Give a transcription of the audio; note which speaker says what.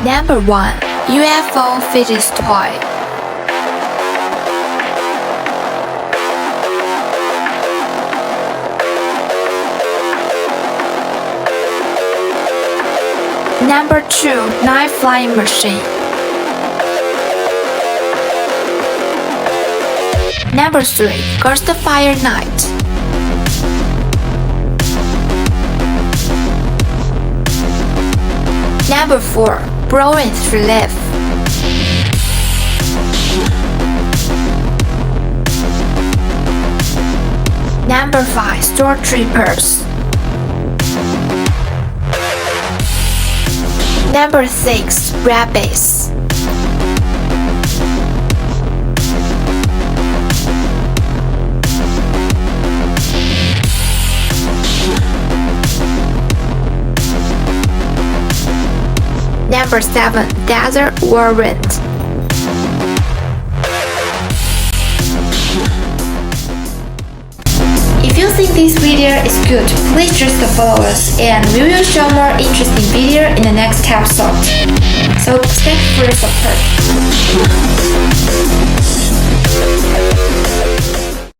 Speaker 1: Number 1. UFO fidget toy. Number 2. Night flying machine. Number 3. Ghost Fire Night. Number 4. Brilliant Relief. Number 5. Stormtroopers. Number 6. Rabbits. Number 7. Desert Warrant. If you think this video is good, please just follow us and we will show more interesting video in the next episode. So thanks for your support.